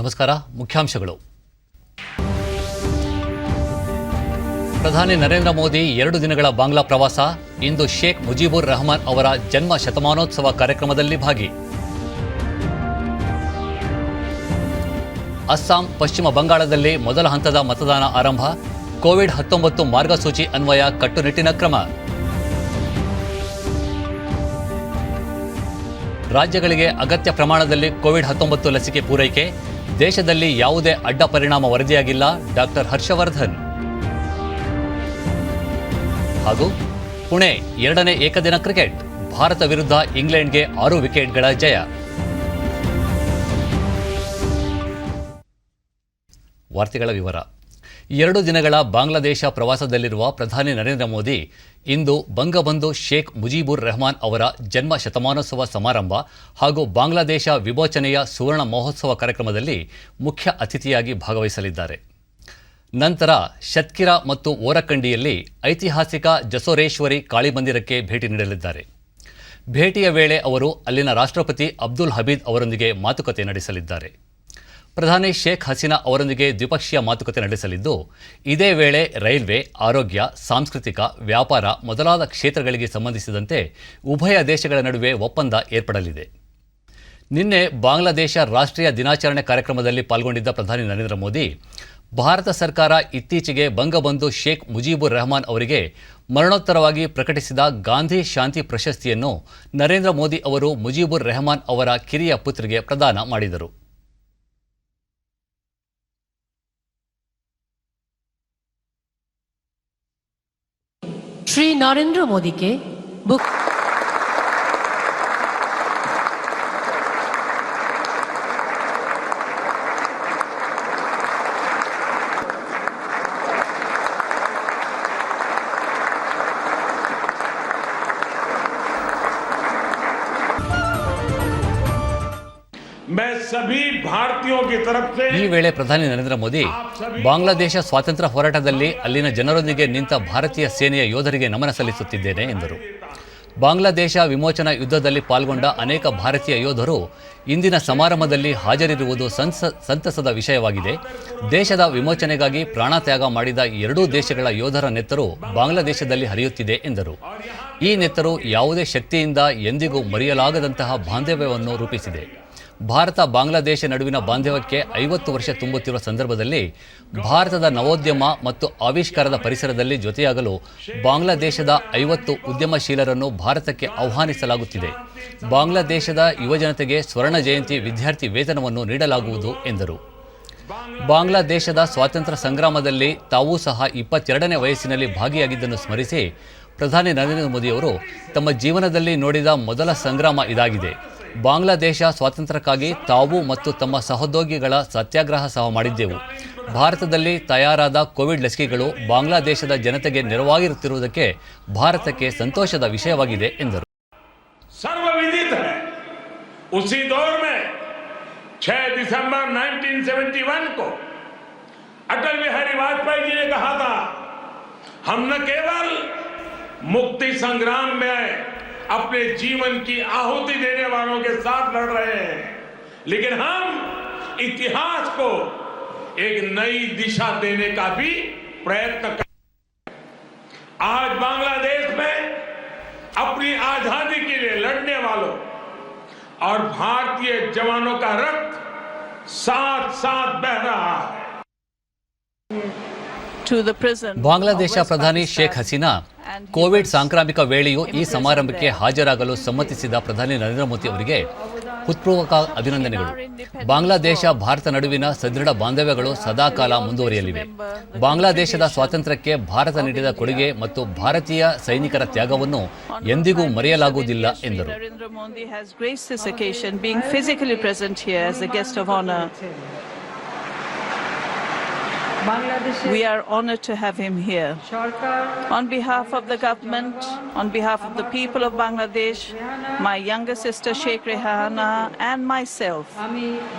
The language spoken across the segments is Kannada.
ನಮಸ್ಕಾರ. ಮುಖ್ಯಾಂಶಗಳು. ಪ್ರಧಾನಿ ನರೇಂದ್ರ ಮೋದಿ 2 ದಿನಗಳ ಬಾಂಗ್ಲಾ ಪ್ರವಾಸ. ಇಂದು ಶೇಖ್ ಮುಜಿಬುರ್ ರೆಹಮಾನ್ ಅವರ ಜನ್ಮ ಶತಮಾನೋತ್ಸವ ಕಾರ್ಯಕ್ರಮದಲ್ಲಿ ಭಾಗಿ. ಅಸ್ಸಾಂ, ಪಶ್ಚಿಮ ಬಂಗಾಳದಲ್ಲಿ ಮೊದಲ ಹಂತದ ಮತದಾನ ಆರಂಭ. ಕೋವಿಡ್-19 ಮಾರ್ಗಸೂಚಿ ಅನ್ವಯ ಕಟ್ಟುನಿಟ್ಟಿನ ಕ್ರಮ. ರಾಜ್ಯಗಳಿಗೆ ಅಗತ್ಯ ಪ್ರಮಾಣದಲ್ಲಿ ಕೋವಿಡ್-19 ಲಸಿಕೆ ಪೂರೈಕೆ. ದೇಶದಲ್ಲಿ ಯಾವುದೇ ಅಡ್ಡ ಪರಿಣಾಮ ವರದಿಯಾಗಿಲ್ಲ. ಡಾಕ್ಟರ್ ಹರ್ಷವರ್ಧನ್. ಹಾಗೂ ಪುಣೆ 2ನೇ ಏಕದಿನ ಕ್ರಿಕೆಟ್. ಭಾರತ ವಿರುದ್ಧ ಇಂಗ್ಲೆಂಡ್ಗೆ 6 ವಿಕೆಟ್ಗಳ ಜಯ. ವಾರ್ತೆಗಳ ವಿವರ. 2 ದಿನಗಳ ಬಾಂಗ್ಲಾದೇಶ ಪ್ರವಾಸದಲ್ಲಿರುವ ಪ್ರಧಾನಿ ನರೇಂದ್ರ ಮೋದಿ ಇಂದು ಬಂಗಬಂಧು ಶೇಖ್ ಮುಜಿಬುರ್ ರೆಹಮಾನ್ ಅವರ ಜನ್ಮ ಶತಮಾನೋತ್ಸವ ಸಮಾರಂಭ ಹಾಗೂ ಬಾಂಗ್ಲಾದೇಶ ವಿಮೋಚನೆಯ ಸುವರ್ಣ ಮಹೋತ್ಸವ ಕಾರ್ಯಕ್ರಮದಲ್ಲಿ ಮುಖ್ಯ ಅತಿಥಿಯಾಗಿ ಭಾಗವಹಿಸಲಿದ್ದಾರೆ. ನಂತರ ಶತ್ಕಿರಾ ಮತ್ತು ಓರಕಂಡಿಯಲ್ಲಿ ಐತಿಹಾಸಿಕ ಜಸೋರೇಶ್ವರಿ ಕಾಳಿಮಂದಿರಕ್ಕೆ ಭೇಟಿ ನೀಡಲಿದ್ದಾರೆ. ಭೇಟಿಯ ವೇಳೆ ಅವರು ಅಲ್ಲಿನ ರಾಷ್ಟ್ರಪತಿ ಅಬ್ದುಲ್ ಹಮೀದ್ ಅವರೊಂದಿಗೆ ಮಾತುಕತೆ ನಡೆಸಲಿದ್ದಾರೆ. ಪ್ರಧಾನಿ ಶೇಖ್ ಹಸೀನಾ ಅವರೊಂದಿಗೆ ದ್ವಿಪಕ್ಷೀಯ ಮಾತುಕತೆ ನಡೆಸಲಿದ್ದು, ಇದೇ ವೇಳೆ ರೈಲ್ವೆ, ಆರೋಗ್ಯ, ಸಾಂಸ್ಕೃತಿಕ, ವ್ಯಾಪಾರ ಮೊದಲಾದ ಕ್ಷೇತ್ರಗಳಿಗೆ ಸಂಬಂಧಿಸಿದಂತೆ ಉಭಯ ದೇಶಗಳ ನಡುವೆ ಒಪ್ಪಂದ ಏರ್ಪಡಲಿದೆ. ನಿನ್ನೆ ಬಾಂಗ್ಲಾದೇಶ ರಾಷ್ಟ್ರೀಯ ದಿನಾಚರಣೆ ಕಾರ್ಯಕ್ರಮದಲ್ಲಿ ಪಾಲ್ಗೊಂಡಿದ್ದ ಪ್ರಧಾನಿ ನರೇಂದ್ರ ಮೋದಿ, ಭಾರತ ಸರ್ಕಾರ ಇತ್ತೀಚೆಗೆ ಬಂಗಬಂಧು ಶೇಖ್ ಮುಜಿಬುರ್ ರೆಹಮಾನ್ ಅವರಿಗೆ ಮರಣೋತ್ತರವಾಗಿ ಪ್ರಕಟಿಸಿದ ಗಾಂಧಿ ಶಾಂತಿ ಪ್ರಶಸ್ತಿಯನ್ನು ನರೇಂದ್ರ ಮೋದಿ ಅವರು ಮುಜಿಬುರ್ ರೆಹಮಾನ್ ಅವರ ಕಿರಿಯ ಪುತ್ರಿಗೆ ಪ್ರದಾನ ಮಾಡಿದರು. श्री नरेंद्र मोदी के बुक मैं सभी भारतीयों की तरफ से ಈ ವೇಳೆ ಪ್ರಧಾನಿ ನರೇಂದ್ರ ಮೋದಿ ಬಾಂಗ್ಲಾದೇಶ ಸ್ವಾತಂತ್ರ್ಯ ಹೋರಾಟದಲ್ಲಿ ಅಲ್ಲಿನ ಜನರೊಂದಿಗೆ ನಿಂತ ಭಾರತೀಯ ಸೇನೆಯ ಯೋಧರಿಗೆ ನಮನ ಸಲ್ಲಿಸುತ್ತಿದ್ದೇನೆ ಎಂದರು. ಬಾಂಗ್ಲಾದೇಶ ವಿಮೋಚನಾ ಯುದ್ಧದಲ್ಲಿ ಪಾಲ್ಗೊಂಡ ಅನೇಕ ಭಾರತೀಯ ಯೋಧರು ಇಂದಿನ ಸಮಾರಂಭದಲ್ಲಿ ಹಾಜರಿರುವುದು ಸಂತಸದ ವಿಷಯವಾಗಿದೆ. ದೇಶದ ವಿಮೋಚನೆಗಾಗಿ ಪ್ರಾಣತ್ಯಾಗ ಮಾಡಿದ 2 ದೇಶಗಳ ಯೋಧರ ನೆತ್ತರು ಬಾಂಗ್ಲಾದೇಶದಲ್ಲಿ ಹರಿಯುತ್ತಿದೆ ಎಂದರು. ಈ ನೆತ್ತರು ಯಾವುದೇ ಶಕ್ತಿಯಿಂದ ಎಂದಿಗೂ ಮರೆಯಲಾಗದಂತಹ ಬಾಂಧವ್ಯವನ್ನು ರೂಪಿಸಿದೆ. ಭಾರತ ಬಾಂಗ್ಲಾದೇಶ ನಡುವಿನ ಬಾಂಧವ್ಯಕ್ಕೆ 50 ವರ್ಷ ತುಂಬುತ್ತಿರುವ ಸಂದರ್ಭದಲ್ಲಿ ಭಾರತದ ನವೋದ್ಯಮ ಮತ್ತು ಆವಿಷ್ಕಾರದ ಪರಿಸರದಲ್ಲಿ ಜೊತೆಯಾಗಲು ಬಾಂಗ್ಲಾದೇಶದ 50 ಉದ್ಯಮಶೀಲರನ್ನು ಭಾರತಕ್ಕೆ ಆಹ್ವಾನಿಸಲಾಗುತ್ತಿದೆ. ಬಾಂಗ್ಲಾದೇಶದ ಯುವಜನತೆಗೆ ಸ್ವರ್ಣ ಜಯಂತಿ ವಿದ್ಯಾರ್ಥಿ ವೇತನವನ್ನು ನೀಡಲಾಗುವುದು ಎಂದರು. ಬಾಂಗ್ಲಾದೇಶದ ಸ್ವಾತಂತ್ರ್ಯ ಸಂಗ್ರಾಮದಲ್ಲಿ ತಾವೂ ಸಹ 22ನೇ ವಯಸ್ಸಿನಲ್ಲಿ ಭಾಗಿಯಾಗಿದ್ದನ್ನು ಸ್ಮರಿಸಿ ಪ್ರಧಾನಿ ನರೇಂದ್ರ ಮೋದಿಯವರು ತಮ್ಮ ಜೀವನದಲ್ಲಿ ನೋಡಿದ ಮೊದಲ ಸಂಗ್ರಾಮ ಇದಾಗಿದೆ. ಬಾಂಗ್ಲಾದೇಶ ಸ್ವಾತಂತ್ರ್ಯಕ್ಕಾಗಿ ತಾವು ಮತ್ತು ತಮ್ಮ ಸಹೋದ್ಯೋಗಿಗಳ ಸತ್ಯಾಗ್ರಹ ಸಹ ಮಾಡಿದ್ದೆವು. ಭಾರತದಲ್ಲಿ ತಯಾರಾದ ಕೋವಿಡ್ ಲಸಿಕೆಗಳು ಬಾಂಗ್ಲಾದೇಶದ ಜನತೆಗೆ ನೆರವಾಗಿರುತ್ತಿರುವುದಕ್ಕೆ ಭಾರತಕ್ಕೆ ಸಂತೋಷದ ವಿಷಯವಾಗಿದೆ ಎಂದರು. सर्वविदित है, उसी दौर में 6 दिसंबर 1971 को अटल बिहारी वाजपेयी जी ने कहा था, हम न केवल मुक्ति संग्राम में अपने जीवन की आहुति देने वालों के साथ लड़ रहे हैं, लेकिन हम इतिहास को एक नई दिशा देने का भी प्रयत्न कर। आज बांग्लादेश में अपनी आजादी के लिए लड़ने वालों और भारतीय जवानों का रक्त साथ साथ बह रहा है. ಬಾಂಗ್ಲಾದೇಶ ಪ್ರಧಾನಿ ಶೇಖ್ ಹಸೀನಾ ಕೋವಿಡ್ ಸಾಂಕ್ರಾಮಿಕ ವೇಳೆಯೂ ಈ ಸಮಾರಂಭಕ್ಕೆ ಹಾಜರಾಗಲು ಸಮ್ಮತಿಸಿದ ಪ್ರಧಾನಿ ನರೇಂದ್ರ ಮೋದಿ ಅವರಿಗೆ ಹೃತ್ಪೂರ್ವಕ ಅಭಿನಂದನೆಗಳು. ಬಾಂಗ್ಲಾದೇಶ ಭಾರತ ನಡುವಿನ ಸದೃಢ ಬಾಂಧವ್ಯಗಳು ಸದಾಕಾಲ ಮುಂದುವರಿಯಲಿವೆ. ಬಾಂಗ್ಲಾದೇಶದ ಸ್ವಾತಂತ್ರ್ಯಕ್ಕೆ ಭಾರತ ನೀಡಿದ ಕೊಡುಗೆ ಮತ್ತು ಭಾರತೀಯ ಸೈನಿಕರ ತ್ಯಾಗವನ್ನು ಎಂದಿಗೂ ಮರೆಯಲಾಗುವುದಿಲ್ಲ ಎಂದರು. We are honored to have him here. On behalf of the government, on behalf of the people of Bangladesh, my younger sister Sheikh Rehana and myself,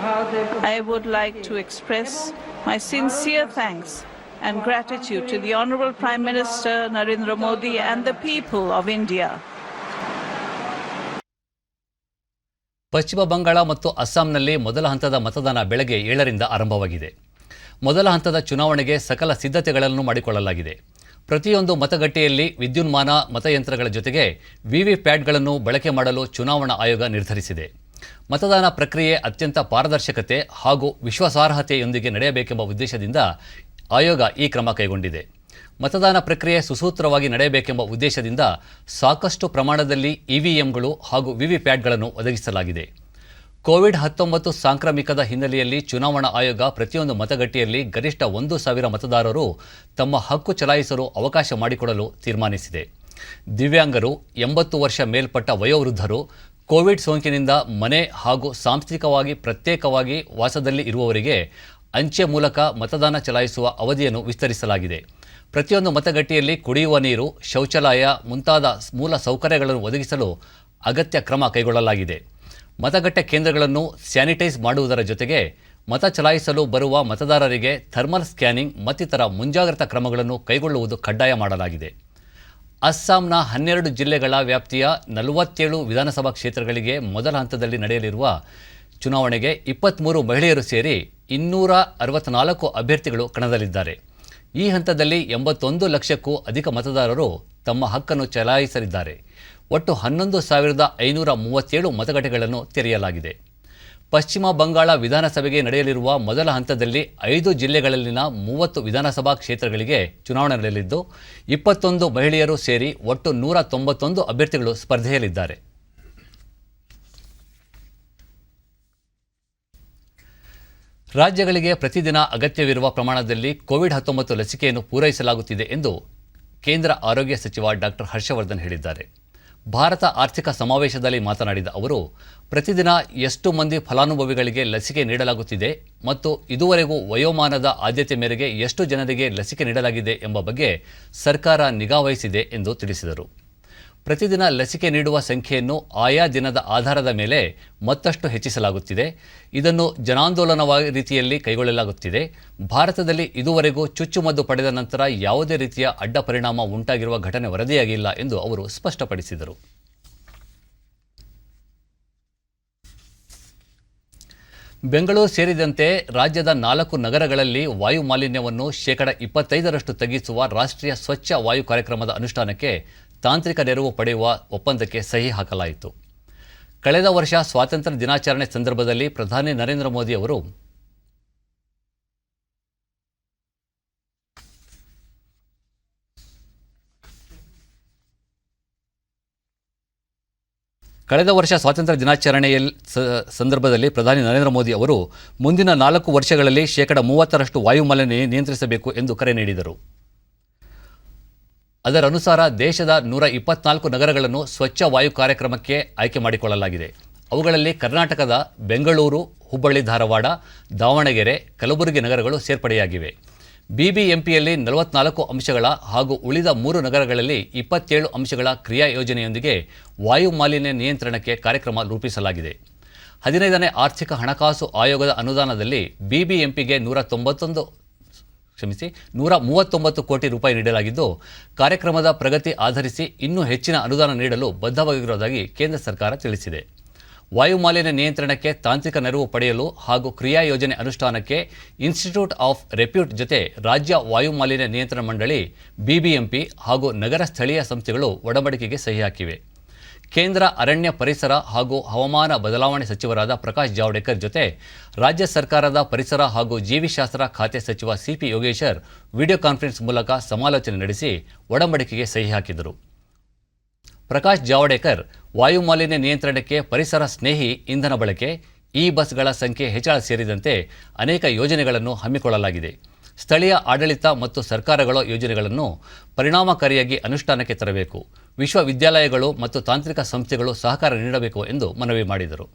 I would like to express my sincere thanks and gratitude to the Honorable Prime Minister Narendra Modi and the people of India. ಪಶ್ಚಿಮ ಬಂಗಾಳ ಮತ್ತು ಅಸ್ಸಾಂನಲ್ಲಿ ಮೊದಲ ಹಂತದ ಮತದಾನ ಬೆಳಗ್ಗೆ 7ರಿಂದ ಆರಂಭವಾಗಿದೆ. ಮೊದಲ ಹಂತದ ಚುನಾವಣೆಗೆ ಸಕಲ ಸಿದ್ಧತೆಗಳನ್ನು ಮಾಡಿಕೊಳ್ಳಲಾಗಿದೆ. ಪ್ರತಿಯೊಂದು ಮತಗಟ್ಟೆಯಲ್ಲಿ ವಿದ್ಯುನ್ಮಾನ ಮತಯಂತ್ರಗಳ ಜೊತೆಗೆ ವಿವಿಪ್ಯಾಟ್ಗಳನ್ನು ಬಳಕೆ ಮಾಡಲು ಚುನಾವಣಾ ಆಯೋಗ ನಿರ್ಧರಿಸಿದೆ. ಮತದಾನ ಪ್ರಕ್ರಿಯೆ ಅತ್ಯಂತ ಪಾರದರ್ಶಕತೆ ಹಾಗೂ ವಿಶ್ವಾಸಾರ್ಹತೆಯೊಂದಿಗೆ ನಡೆಯಬೇಕೆಂಬ ಉದ್ದೇಶದಿಂದ ಆಯೋಗ ಈ ಕ್ರಮ ಕೈಗೊಂಡಿದೆ. ಮತದಾನ ಪ್ರಕ್ರಿಯೆ ಸುಸೂತ್ರವಾಗಿ ನಡೆಯಬೇಕೆಂಬ ಉದ್ದೇಶದಿಂದ ಸಾಕಷ್ಟು ಪ್ರಮಾಣದಲ್ಲಿ ಇವಿಎಂಗಳು ಹಾಗೂ ವಿವಿಪ್ಯಾಟ್ಗಳನ್ನು ಒದಗಿಸಲಾಗಿದೆ. ಕೋವಿಡ್-19 ಸಾಂಕ್ರಾಮಿಕದ ಹಿನ್ನೆಲೆಯಲ್ಲಿ ಚುನಾವಣಾ ಆಯೋಗ ಪ್ರತಿಯೊಂದು ಮತಗಟ್ಟೆಯಲ್ಲಿ ಗರಿಷ್ಠ 1,000 ಮತದಾರರು ತಮ್ಮ ಹಕ್ಕು ಚಲಾಯಿಸಲು ಅವಕಾಶ ಮಾಡಿಕೊಡಲು ತೀರ್ಮಾನಿಸಿದೆ. ದಿವ್ಯಾಂಗರು, 80 ವರ್ಷ ಮೇಲ್ಪಟ್ಟ ವಯೋವೃದ್ಧರು, ಕೋವಿಡ್ ಸೋಂಕಿನಿಂದ ಮನೆ ಹಾಗೂ ಸಾಂಸ್ಥಿಕವಾಗಿ ಪ್ರತ್ಯೇಕವಾಗಿ ವಾಸದಲ್ಲಿ ಇರುವವರಿಗೆ ಅಂಚೆ ಮೂಲಕ ಮತದಾನ ಚಲಾಯಿಸುವ ಅವಧಿಯನ್ನು ವಿಸ್ತರಿಸಲಾಗಿದೆ. ಪ್ರತಿಯೊಂದು ಮತಗಟ್ಟೆಯಲ್ಲಿ ಕುಡಿಯುವ ನೀರು, ಶೌಚಾಲಯ ಮುಂತಾದ ಮೂಲ ಸೌಕರ್ಯಗಳನ್ನು ಒದಗಿಸಲು ಅಗತ್ಯ ಕ್ರಮ ಕೈಗೊಳ್ಳಲಾಗಿದೆ. ಮತಗಟ್ಟೆ ಕೇಂದ್ರಗಳನ್ನು ಸ್ಯಾನಿಟೈಸ್ ಮಾಡುವುದರ ಜೊತೆಗೆ ಮತ ಚಲಾಯಿಸಲು ಬರುವ ಮತದಾರರಿಗೆ ಥರ್ಮಲ್ ಸ್ಕ್ಯಾನಿಂಗ್ ಮತ್ತಿತರ ಮುಂಜಾಗ್ರತಾ ಕ್ರಮಗಳನ್ನು ಕೈಗೊಳ್ಳುವುದು ಕಡ್ಡಾಯ ಮಾಡಲಾಗಿದೆ. ಅಸ್ಸಾಂನ 12 ಜಿಲ್ಲೆಗಳ ವ್ಯಾಪ್ತಿಯ 47 ವಿಧಾನಸಭಾ ಕ್ಷೇತ್ರಗಳಿಗೆ ಮೊದಲ ಹಂತದಲ್ಲಿ ನಡೆಯಲಿರುವ ಚುನಾವಣೆಗೆ 23 ಮಹಿಳೆಯರು ಸೇರಿ 264 ಅಭ್ಯರ್ಥಿಗಳು ಕಣದಲ್ಲಿದ್ದಾರೆ. ಈ ಹಂತದಲ್ಲಿ 81 ಲಕ್ಷಕ್ಕೂ ಅಧಿಕ ಮತದಾರರು ತಮ್ಮ ಹಕ್ಕನ್ನು ಚಲಾಯಿಸಲಿದ್ದಾರೆ. ಒಟ್ಟು 11,537 ಮತಗಟ್ಟೆಗಳನ್ನು ತೆರೆಯಲಾಗಿದೆ. ಪಶ್ಚಿಮ ಬಂಗಾಳ ವಿಧಾನಸಭೆಗೆ ನಡೆಯಲಿರುವ ಮೊದಲ ಹಂತದಲ್ಲಿ 5 ಜಿಲ್ಲೆಗಳಲ್ಲಿನ 30 ವಿಧಾನಸಭಾ ಕ್ಷೇತ್ರಗಳಿಗೆ ಚುನಾವಣೆ ನಡೆಯಲಿದ್ದು 21 ಮಹಿಳೆಯರು ಸೇರಿ ಒಟ್ಟು 191 ಅಭ್ಯರ್ಥಿಗಳು ಸ್ಪರ್ಧೆಯಲ್ಲಿದ್ದಾರೆ. ರಾಜ್ಯಗಳಿಗೆ ಪ್ರತಿದಿನ ಅಗತ್ಯವಿರುವ ಪ್ರಮಾಣದಲ್ಲಿ ಕೋವಿಡ್-19 ಲಸಿಕೆಯನ್ನು ಪೂರೈಸಲಾಗುತ್ತಿದೆ ಎಂದು ಕೇಂದ್ರ ಆರೋಗ್ಯ ಸಚಿವ ಡಾಕ್ಟರ್ ಹರ್ಷವರ್ಧನ್ ಹೇಳಿದ್ದಾರೆ. ಭಾರತ ಆರ್ಥಿಕ ಸಮಾವೇಶದಲ್ಲಿ ಮಾತನಾಡಿದ ಅವರು, ಪ್ರತಿದಿನ ಎಷ್ಟು ಮಂದಿ ಫಲಾನುಭವಿಗಳಿಗೆ ಲಸಿಕೆ ನೀಡಲಾಗುತ್ತಿದೆ ಮತ್ತು ಇದುವರೆಗೂ ವಯೋಮಾನದ ಆದ್ಯತೆ ಮೇರೆಗೆ ಎಷ್ಟು ಜನರಿಗೆ ಲಸಿಕೆ ನೀಡಲಾಗಿದೆ ಎಂಬ ಬಗ್ಗೆ ಸರ್ಕಾರ ನಿಗಾವಹಿಸಿದೆ ಎಂದು ತಿಳಿಸಿದರು. ಪ್ರತಿದಿನ ಲಸಿಕೆ ನೀಡುವ ಸಂಖ್ಯೆಯನ್ನು ಆಯಾ ದಿನದ ಆಧಾರದ ಮೇಲೆ ಮತ್ತಷ್ಟು ಹೆಚ್ಚಿಸಲಾಗುತ್ತಿದೆ. ಇದನ್ನು ಜನಾಂದೋಲನವ ರೀತಿಯಲ್ಲಿ ಕೈಗೊಳ್ಳಲಾಗುತ್ತಿದೆ. ಭಾರತದಲ್ಲಿ ಇದುವರೆಗೂ ಚುಚ್ಚುಮದ್ದು ಪಡೆದ ನಂತರ ಯಾವುದೇ ರೀತಿಯ ಅಡ್ಡ ಪರಿಣಾಮ ಉಂಟಾಗಿರುವ ಘಟನೆ ವರದಿಯಾಗಿಲ್ಲ ಎಂದು ಅವರು ಸ್ಪಷ್ಟಪಡಿಸಿದರು. ಬೆಂಗಳೂರು ಸೇರಿದಂತೆ ರಾಜ್ಯದ 4 ನಗರಗಳಲ್ಲಿ ವಾಯು ಮಾಲಿನ್ಯವನ್ನು 25% ತಗ್ಗಿಸುವ ರಾಷ್ಟ್ರೀಯ ಸ್ವಚ್ಛ ವಾಯು ಕಾರ್ಯಕ್ರಮದ ಅನುಷ್ಠಾನಕ್ಕೆ ತಾಂತ್ರಿಕ ನೆರವು ಪಡೆಯುವ ಒಪ್ಪಂದಕ್ಕೆ ಸಹಿ ಹಾಕಲಾಯಿತು. ಕಳೆದ ವರ್ಷ ಸ್ವಾತಂತ್ರ್ಯ ದಿನಾಚರಣೆ ಸಂದರ್ಭದಲ್ಲಿ ಪ್ರಧಾನಿ ನರೇಂದ್ರ ಮೋದಿ ಅವರು ಮುಂದಿನ 4 ವರ್ಷಗಳಲ್ಲಿ 30% ವಾಯು ಮಾಲಿನ್ಯ ನಿಯಂತ್ರಿಸಬೇಕು ಎಂದು ಕರೆ ನೀಡಿದರು. ಅದರನುಸಾರ ದೇಶದ 124 ನಗರಗಳನ್ನು ಸ್ವಚ್ಛ ವಾಯು ಕಾರ್ಯಕ್ರಮಕ್ಕೆ ಆಯ್ಕೆ ಮಾಡಿಕೊಳ್ಳಲಾಗಿದೆ. ಅವುಗಳಲ್ಲಿ ಕರ್ನಾಟಕದ ಬೆಂಗಳೂರು, ಹುಬ್ಬಳ್ಳಿ, ಧಾರವಾಡ, ದಾವಣಗೆರೆ, ಕಲಬುರಗಿ ನಗರಗಳು ಸೇರ್ಪಡೆಯಾಗಿವೆ. ಬಿಬಿಎಂಪಿಯಲ್ಲಿ 44 ಅಂಶಗಳ ಹಾಗೂ ಉಳಿದ 3 ನಗರಗಳಲ್ಲಿ 27 ಅಂಶಗಳ ಕ್ರಿಯಾ ಯೋಜನೆಯೊಂದಿಗೆ ವಾಯು ಮಾಲಿನ್ಯ ನಿಯಂತ್ರಣಕ್ಕೆ ಕಾರ್ಯಕ್ರಮ ರೂಪಿಸಲಾಗಿದೆ. 15ನೇ ಆರ್ಥಿಕ ಹಣಕಾಸು ಆಯೋಗದ ಅನುದಾನದಲ್ಲಿ ಬಿಬಿಎಂಪಿಗೆ 139 ಕೋಟಿ ರೂಪಾಯಿ ನೀಡಲಾಗಿದ್ದು, ಕಾರ್ಯಕ್ರಮದ ಪ್ರಗತಿ ಆಧರಿಸಿ ಇನ್ನೂ ಹೆಚ್ಚಿನ ಅನುದಾನ ನೀಡಲು ಬದ್ಧವಾಗಿರುವುದಾಗಿ ಕೇಂದ್ರ ಸರ್ಕಾರ ತಿಳಿಸಿದೆ. ವಾಯು ಮಾಲಿನ್ಯ ನಿಯಂತ್ರಣಕ್ಕೆ ತಾಂತ್ರಿಕ ನೆರವು ಪಡೆಯಲು ಹಾಗೂ ಕ್ರಿಯಾ ಯೋಜನೆ ಅನುಷ್ಠಾನಕ್ಕೆ ಇನ್ಸ್ಟಿಟ್ಯೂಟ್ ಆಫ್ ರೆಪ್ಯೂಟ್ ಜೊತೆ ರಾಜ್ಯ ವಾಯು ಮಾಲಿನ್ಯ ನಿಯಂತ್ರಣ ಮಂಡಳಿ, ಬಿಬಿಎಂಪಿ ಹಾಗೂ ನಗರ ಸ್ಥಳೀಯ ಸಂಸ್ಥೆಗಳು ಒಡಂಬಡಿಕೆಗೆ ಸಹಿ ಹಾಕಿವೆ. ಕೇಂದ್ರ ಅರಣ್ಯ, ಪರಿಸರ ಹಾಗೂ ಹವಾಮಾನ ಬದಲಾವಣೆ ಸಚಿವರಾದ ಪ್ರಕಾಶ್ ಜಾವಡೇಕರ್ ಜೊತೆ ರಾಜ್ಯ ಸರ್ಕಾರದ ಪರಿಸರ ಹಾಗೂ ಜೀವಿಶಾಸ್ತ್ರ ಖಾತೆ ಸಚಿವ ಸಿಪಿ ಯೋಗೇಶ್ವರ್ ವಿಡಿಯೋ ಕಾನ್ಫರೆನ್ಸ್ ಮೂಲಕ ಸಮಾಲೋಚನೆ ನಡೆಸಿ ಒಡಂಬಡಿಕೆಗೆ ಸಹಿ ಹಾಕಿದರು. ಪ್ರಕಾಶ್ ಜಾವಡೇಕರ್ ವಾಯು ಮಾಲಿನ್ಯ ನಿಯಂತ್ರಣಕ್ಕೆ ಪರಿಸರ ಸ್ನೇಹಿ ಇಂಧನ ಬಳಕೆ, ಇ ಬಸ್ಗಳ ಸಂಖ್ಯೆ ಹೆಚ್ಚಳ ಸೇರಿದಂತೆ ಅನೇಕ ಯೋಜನೆಗಳನ್ನು ಹಮ್ಮಿಕೊಳ್ಳಲಾಗಿದೆ. ಸ್ಥಳೀಯ ಆಡಳಿತ ಮತ್ತು ಸರ್ಕಾರಗಳ ಯೋಜನೆಗಳನ್ನು ಪರಿಣಾಮಕಾರಿಯಾಗಿ ಅನುಷ್ಠಾನಕ್ಕೆ ತರಬೇಕು. ವಿಶ್ವವಿದ್ಯಾಲಯಗಳು ಮತ್ತು ತಾಂತ್ರಿಕ ಸಂಸ್ಥೆಗಳು ಸಹಕಾರ ನೀಡಬೇಕು ಎಂದು ಮನವಿ ಮಾಡಿದರು.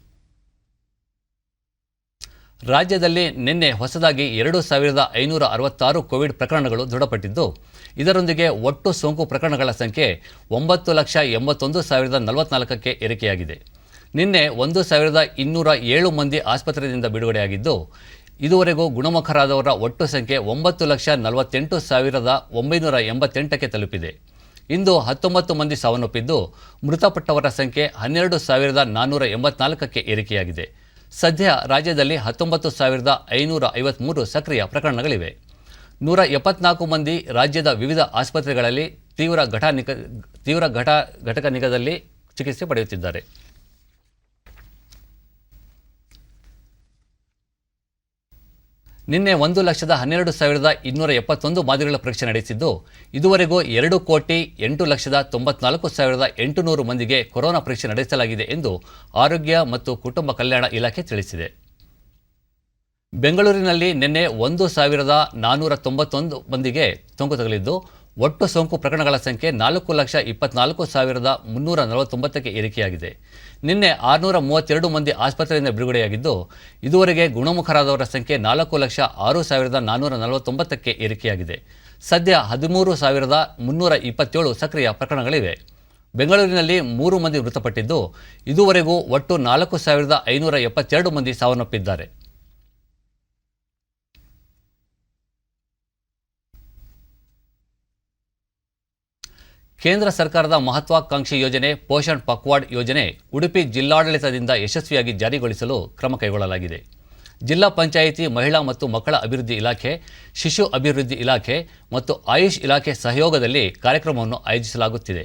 ರಾಜ್ಯದಲ್ಲಿ ನಿನ್ನೆ ಹೊಸದಾಗಿ 2566 ಕೋವಿಡ್ ಪ್ರಕರಣಗಳು ದೃಢಪಟ್ಟಿದ್ದು, ಇದರೊಂದಿಗೆ ಒಟ್ಟು ಸೋಂಕು ಪ್ರಕರಣಗಳ ಸಂಖ್ಯೆ 9,81,044ಕ್ಕೆ ಏರಿಕೆಯಾಗಿದೆ. ನಿನ್ನೆ 1,207 ಮಂದಿ ಆಸ್ಪತ್ರೆಯಿಂದ ಬಿಡುಗಡೆಯಾಗಿದ್ದು, ಇದುವರೆಗೂ ಗುಣಮುಖರಾದವರ ಒಟ್ಟು ಸಂಖ್ಯೆ 9,48,988ಕ್ಕೆ ತಲುಪಿದೆ. ಇಂದು 19 ಮಂದಿ ಸಾವನ್ನಪ್ಪಿದ್ದು ಮೃತಪಟ್ಟವರ ಸಂಖ್ಯೆ 12,484ಕ್ಕೆ ಏರಿಕೆಯಾಗಿದೆ. ಸದ್ಯ ರಾಜ್ಯದಲ್ಲಿ 19,553 ಸಕ್ರಿಯ ಪ್ರಕರಣಗಳಿವೆ. 174 ಮಂದಿ ರಾಜ್ಯದ ವಿವಿಧ ಆಸ್ಪತ್ರೆಗಳಲ್ಲಿ ತೀವ್ರ ಘಟಕ ನಿಗಾದಲ್ಲಿ ಚಿಕಿತ್ಸೆ ಪಡೆಯುತ್ತಿದ್ದಾರೆ. ನಿನ್ನೆ 1,12,271 ಮಾದರಿಗಳ ಪರೀಕ್ಷೆ ನಡೆಸಿದ್ದು, ಇದುವರೆಗೂ 2,08,94,800 ಮಂದಿಗೆ ಕೊರೋನಾ ಪರೀಕ್ಷೆ ನಡೆಸಲಾಗಿದೆ ಎಂದು ಆರೋಗ್ಯ ಮತ್ತು ಕುಟುಂಬ ಕಲ್ಯಾಣ ಇಲಾಖೆ ತಿಳಿಸಿದೆ. ಬೆಂಗಳೂರಿನಲ್ಲಿ ನಿನ್ನೆ 1,491 ಮಂದಿಗೆ ಸೋಂಕು ತಗುಲಿದ್ದು, ಒಟ್ಟು ಸೋಂಕು ಪ್ರಕರಣಗಳ ಸಂಖ್ಯೆ 4,24,349ಕ್ಕೆ ಏರಿಕೆಯಾಗಿದೆ. ನಿನ್ನೆ 632 ಮಂದಿ ಆಸ್ಪತ್ರೆಯಿಂದ ಬಿಡುಗಡೆಯಾಗಿದ್ದು, ಇದುವರೆಗೆ ಗುಣಮುಖರಾದವರ ಸಂಖ್ಯೆ 4,06,449ಕ್ಕೆ ಏರಿಕೆಯಾಗಿದೆ. ಸದ್ಯ 13,327 ಸಕ್ರಿಯ ಪ್ರಕರಣಗಳಿವೆ. ಬೆಂಗಳೂರಿನಲ್ಲಿ 3 ಮಂದಿ ಮೃತಪಟ್ಟಿದ್ದು, ಇದುವರೆಗೂ ಒಟ್ಟು 4,572 ಮಂದಿ ಸಾವನ್ನಪ್ಪಿದ್ದಾರೆ. ಕೇಂದ್ರ ಸರ್ಕಾರದ ಮಹತ್ವಾಕಾಂಕ್ಷಿ ಯೋಜನೆ ಪೋಷಣ್ ಪಕ್ವಾಡ್ ಯೋಜನೆ ಉಡುಪಿ ಜಿಲ್ಲಾಡಳಿತದಿಂದ ಯಶಸ್ವಿಯಾಗಿ ಜಾರಿಗೊಳಿಸಲು ಕ್ರಮ ಕೈಗೊಳ್ಳಲಾಗಿದೆ. ಜಿಲ್ಲಾ ಪಂಚಾಯಿತಿ ಮಹಿಳಾ ಮತ್ತು ಮಕ್ಕಳ ಅಭಿವೃದ್ಧಿ ಇಲಾಖೆ, ಶಿಶು ಅಭಿವೃದ್ಧಿ ಇಲಾಖೆ ಮತ್ತು ಆಯುಷ್ ಇಲಾಖೆ ಸಹಯೋಗದಲ್ಲಿ ಕಾರ್ಯಕ್ರಮವನ್ನು ಆಯೋಜಿಸಲಾಗುತ್ತಿದೆ.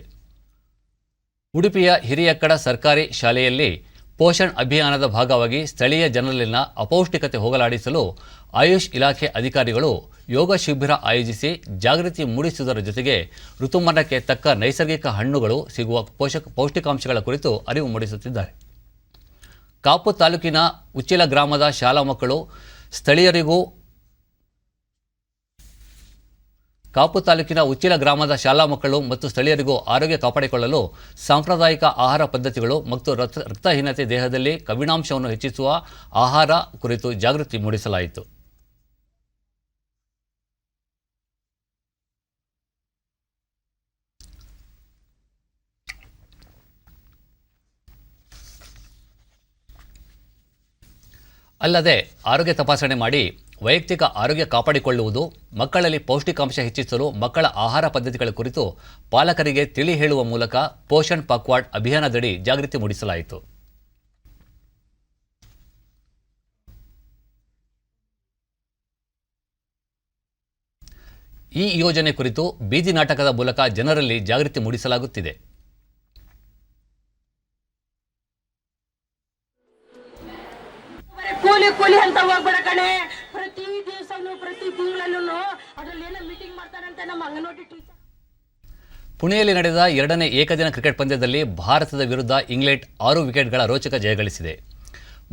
ಉಡುಪಿಯ ಹಿರಿಯಕ್ಕಡ ಸರ್ಕಾರಿ ಶಾಲೆಯಲ್ಲಿ ಪೋಷಣ್ ಅಭಿಯಾನದ ಭಾಗವಾಗಿ ಸ್ಥಳೀಯ ಜನರಲ್ಲಿನ ಅಪೌಷ್ಟಿಕತೆ ಹೋಗಲಾಡಿಸಲು ಆಯುಷ್ ಇಲಾಖೆ ಅಧಿಕಾರಿಗಳು ಯೋಗ ಶಿಬಿರ ಆಯೋಜಿಸಿ ಜಾಗೃತಿ ಮೂಡಿಸುವುದರ ಜೊತೆಗೆ ಋತುಮಾನಕ್ಕೆ ತಕ್ಕ ನೈಸರ್ಗಿಕ ಹಣ್ಣುಗಳು ಸಿಗುವ ಪೌಷ್ಟಿಕಾಂಶಗಳ ಕುರಿತು ಅರಿವು ಮೂಡಿಸುತ್ತಿದ್ದಾರೆ. ಕಾಪು ತಾಲೂಕಿನ ಉಚ್ಚಿಲ ಗ್ರಾಮದ ಶಾಲಾ ಮಕ್ಕಳು ಮತ್ತು ಸ್ಥಳೀಯರಿಗೂ ಆರೋಗ್ಯ ಕಾಪಾಡಿಕೊಳ್ಳಲು ಸಾಂಪ್ರದಾಯಿಕ ಆಹಾರ ಪದ್ಧತಿಗಳು ಮತ್ತು ರಕ್ತಹೀನತೆ ದೇಹದಲ್ಲಿ ಕಬ್ಬಿಣಾಂಶವನ್ನು ಹೆಚ್ಚಿಸುವ ಆಹಾರ ಕುರಿತು ಜಾಗೃತಿ ಮೂಡಿಸಲಾಯಿತು. ಅಲ್ಲದೆ ಆರೋಗ್ಯ ತಪಾಸಣೆ ಮಾಡಿ ವೈಯಕ್ತಿಕ ಆರೋಗ್ಯ ಕಾಪಾಡಿಕೊಳ್ಳುವುದು, ಮಕ್ಕಳಲ್ಲಿ ಪೌಷ್ಟಿಕಾಂಶ ಹೆಚ್ಚಿಸಲು ಮಕ್ಕಳ ಆಹಾರ ಪದ್ಧತಿಗಳ ಕುರಿತು ಪಾಲಕರಿಗೆ ತಿಳಿ ಹೇಳುವ ಮೂಲಕ ಪೋಷಣ್ ಪಕ್ವಾಡ್ ಅಭಿಯಾನದಡಿ ಜಾಗೃತಿ ಮೂಡಿಸಲಾಯಿತು. ಈ ಯೋಜನೆ ಕುರಿತು ಬೀದಿ ನಾಟಕದ ಮೂಲಕ ಜನರಲ್ಲಿ ಜಾಗೃತಿ ಮೂಡಿಸಲಾಗುತ್ತಿದೆ. ಕೂಲಿ ಅಂತ ಹೋಗ್ಬೇಡ ಕಣೆ. ಪ್ರತಿ ದಿವಸನು ಪ್ರತಿ ತಿಂಗಳಲ್ಲೂ ಅದ್ರಲ್ಲಿ ಏನೋ ಮೀಟಿಂಗ್ ಮಾಡ್ತಾರಂತೆ ನಮ್ಮ ಅಂಗನವಾಡಿ ಟೀಚರ್. ಪುಣೆಯಲ್ಲಿ ನಡೆದ 2ನೇ ಏಕದಿನ ಕ್ರಿಕೆಟ್ ಪಂದ್ಯದಲ್ಲಿ ಭಾರತದ ವಿರುದ್ಧ ಇಂಗ್ಲೆಂಡ್ 6 ವಿಕೆಟ್ಗಳ ರೋಚಕ ಜಯಗಳಿಸಿದೆ.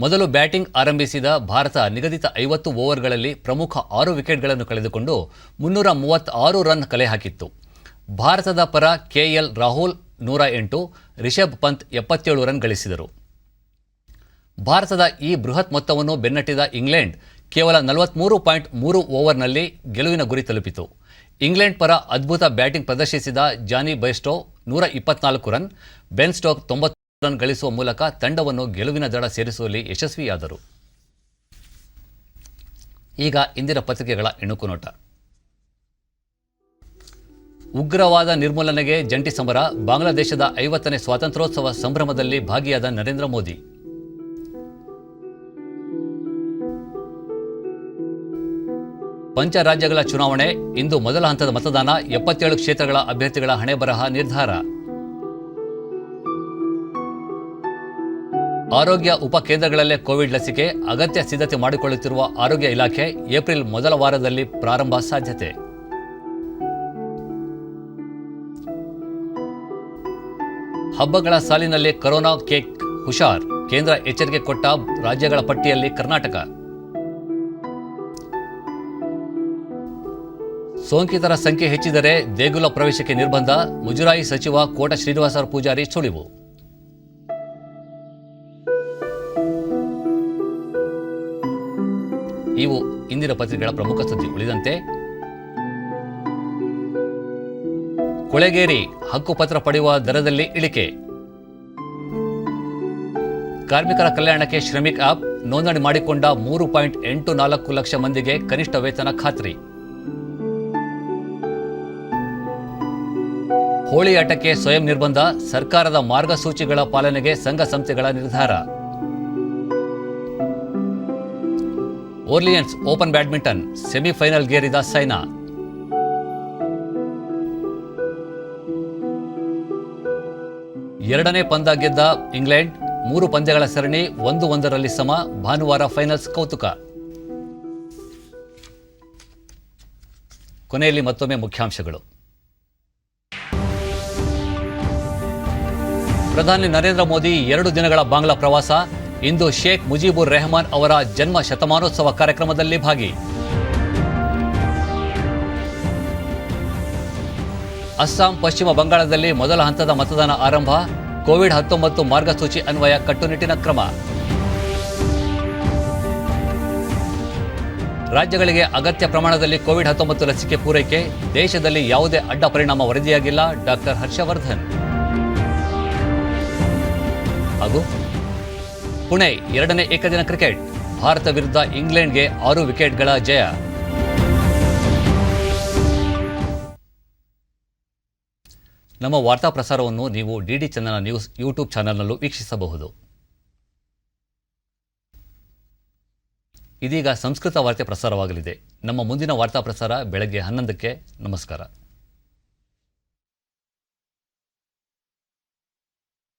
ಮೊದಲು ಬ್ಯಾಟಿಂಗ್ ಆರಂಭಿಸಿದ ಭಾರತ ನಿಗದಿತ 50 ಓವರ್ಗಳಲ್ಲಿ ಪ್ರಮುಖ 6 ವಿಕೆಟ್ಗಳನ್ನು ಕಳೆದುಕೊಂಡು 336 ರನ್ ಕಲೆ ಹಾಕಿತ್ತು. ಭಾರತದ ಪರ ಕೆಎಲ್ ರಾಹುಲ್ 108, ರಿಷಬ್ ಪಂತ್ 77 ರನ್ ಗಳಿಸಿದರು. ಭಾರತದ ಈ ಬೃಹತ್ ಮೊತ್ತವನ್ನು ಬೆನ್ನಟ್ಟಿದ ಇಂಗ್ಲೆಂಡ್ ಕೇವಲ 43.3 ಓವರ್ನಲ್ಲಿ ಗೆಲುವಿನ ಗುರಿ ತಲುಪಿತು. ಇಂಗ್ಲೆಂಡ್ ಪರ ಅದ್ಭುತ ಬ್ಯಾಟಿಂಗ್ ಪ್ರದರ್ಶಿಸಿದ ಜಾನಿ ಬೈಸ್ಟೋ 124 ರನ್, ಬೆನ್ ಸ್ಟೋಕ್ 90 ರನ್ ಗಳಿಸುವ ಮೂಲಕ ತಂಡವನ್ನು ಗೆಲುವಿನ ದಡ ಸೇರಿಸುವಲ್ಲಿ ಯಶಸ್ವಿಯಾದರು. ಈಗ ಇಂದಿನ ಪತ್ರಿಕೆಗಳ ಇಣುಕು ನೋಟ. ಉಗ್ರವಾದ ನಿರ್ಮೂಲನೆಗೆ ಜಂಟಿ ಸಮರ, ಬಾಂಗ್ಲಾದೇಶದ 50ನೇ ಸ್ವಾತಂತ್ರ್ಯೋತ್ಸವ ಸಂಭ್ರಮದಲ್ಲಿ ಭಾಗಿಯಾದ ನರೇಂದ್ರ ಮೋದಿ. ಪಂಚರಾಜ್ಯಗಳ ಚುನಾವಣೆ, ಇಂದು ಮೊದಲ ಹಂತದ ಮತದಾನ, 77 ಕ್ಷೇತ್ರಗಳ ಅಭ್ಯರ್ಥಿಗಳ ಹಣೆಬರಹ ನಿರ್ಧಾರ. ಆರೋಗ್ಯ ಉಪಕೇಂದ್ರಗಳಲ್ಲೇ ಕೋವಿಡ್ ಲಸಿಕೆ, ಅಗತ್ಯ ಸಿದ್ಧತೆ ಮಾಡಿಕೊಳ್ಳುತ್ತಿರುವ ಆರೋಗ್ಯ ಇಲಾಖೆ, ಏಪ್ರಿಲ್ ಮೊದಲ ವಾರದಲ್ಲಿ ಪ್ರಾರಂಭ ಸಾಧ್ಯತೆ. ಹಬ್ಬಗಳ ಸಾಲಿನಲ್ಲಿ ಕೊರೋನಾ ಕೇಕ್ ಹುಷಾರ್, ಕೇಂದ್ರ ಎಚ್ಚರಿಕೆ ಕೊಟ್ಟ ರಾಜ್ಯಗಳ ಪಟ್ಟಿಯಲ್ಲಿ ಕರ್ನಾಟಕ. ಸೋಂಕಿತರ ಸಂಖ್ಯೆ ಹೆಚ್ಚಿದರೆ ದೇಗುಲ ಪ್ರವೇಶಕ್ಕೆ ನಿರ್ಬಂಧ, ಮುಜರಾಯಿ ಸಚಿವ ಕೋಟ ಶ್ರೀನಿವಾಸ ಪೂಜಾರಿ ಸುಳಿವು. ಇವು ಇಂದಿನ ಪತ್ರಿಕೆಗಳ ಪ್ರಮುಖ ಸುದ್ದಿ. ಉಳಿದಂತೆ ಕೊಳೆಗೇರಿ ಹಕ್ಕುಪತ್ರ ಪಡೆಯುವ ದರದಲ್ಲಿ ಇಳಿಕೆ, ಕಾರ್ಮಿಕರ ಕಲ್ಯಾಣಕ್ಕೆ ಶ್ರಮಿಕ್ ಆಪ್ ನೋಂದಣಿ ಮಾಡಿಕೊಂಡ 3.84 ಲಕ್ಷ ಮಂದಿಗೆ ಕನಿಷ್ಠ ವೇತನ ಖಾತ್ರಿ. ಹೋಳಿ ಆಟಕ್ಕೆ ಸ್ವಯಂ ನಿರ್ಬಂಧ, ಸರ್ಕಾರದ ಮಾರ್ಗಸೂಚಿಗಳ ಪಾಲನೆಗೆ ಸಂಘ ಸಂಸ್ಥೆಗಳ ನಿರ್ಧಾರ. ಓರ್ಲಿಯನ್ಸ್ ಓಪನ್ ಬ್ಯಾಡ್ಮಿಂಟನ್ ಸೆಮಿಫೈನಲ್ಗೇರಿದ ಸೈನಾ. ಎರಡನೇ ಪಂದ್ಯ ಗೆದ್ದ ಇಂಗ್ಲೆಂಡ್, 3 ಪಂದ್ಯಗಳ ಸರಣಿ 1-1 ಸಮ. ಭಾನುವಾರ ಫೈನಲ್ಸ್ ಕೌತುಕ. ಕೊನೆಯಲ್ಲಿ ಮತ್ತೊಮ್ಮೆ ಮುಖ್ಯಾಂಶಗಳು. ಪ್ರಧಾನಿ ನರೇಂದ್ರ ಮೋದಿ 2 ದಿನಗಳ ಬಾಂಗ್ಲಾ ಪ್ರವಾಸ. ಇಂದು ಶೇಖ್ ಮುಜಿಬುರ್ ರೆಹಮಾನ್ ಅವರ ಜನ್ಮ ಶತಮಾನೋತ್ಸವ ಕಾರ್ಯಕ್ರಮದಲ್ಲಿ ಭಾಗಿ. ಅಸ್ಸಾಂ, ಪಶ್ಚಿಮ ಬಂಗಾಳದಲ್ಲಿ ಮೊದಲ ಹಂತದ ಮತದಾನ ಆರಂಭ. ಕೋವಿಡ್-19 ಮಾರ್ಗಸೂಚಿ ಅನ್ವಯ ಕಟ್ಟುನಿಟ್ಟಿನ ಕ್ರಮ. ರಾಜ್ಯಗಳಿಗೆ ಅಗತ್ಯ ಪ್ರಮಾಣದಲ್ಲಿ ಕೋವಿಡ್-19 ಲಸಿಕೆ ಪೂರೈಕೆ. ದೇಶದಲ್ಲಿ ಯಾವುದೇ ಅಡ್ಡ ಪರಿಣಾಮ ವರದಿಯಾಗಿಲ್ಲ. ಡಾಕ್ಟರ್ ಹರ್ಷವರ್ಧನ್. ಹಾಗೂ ಪುಣೆ 2ನೇ ಏಕದಿನ ಕ್ರಿಕೆಟ್, ಭಾರತ ವಿರುದ್ಧ ಇಂಗ್ಲೆಂಡ್ಗೆ 6 ವಿಕೆಟ್ಗಳ ಜಯ. ನಮ್ಮ ವಾರ್ತಾ ಪ್ರಸಾರವನ್ನು ನೀವು ಡಿಡಿ ಚಂದನ ನ್ಯೂಸ್ ಯೂಟ್ಯೂಬ್ ಚಾನೆಲ್ನಲ್ಲೂ ವೀಕ್ಷಿಸಬಹುದು. ಇದೀಗ ಸಂಸ್ಕೃತ ವಾರ್ತೆ ಪ್ರಸಾರವಾಗಲಿದೆ. ನಮ್ಮ ಮುಂದಿನ ವಾರ್ತಾ ಪ್ರಸಾರ ಬೆಳಗ್ಗೆ 11ಕ್ಕೆ. ನಮಸ್ಕಾರ.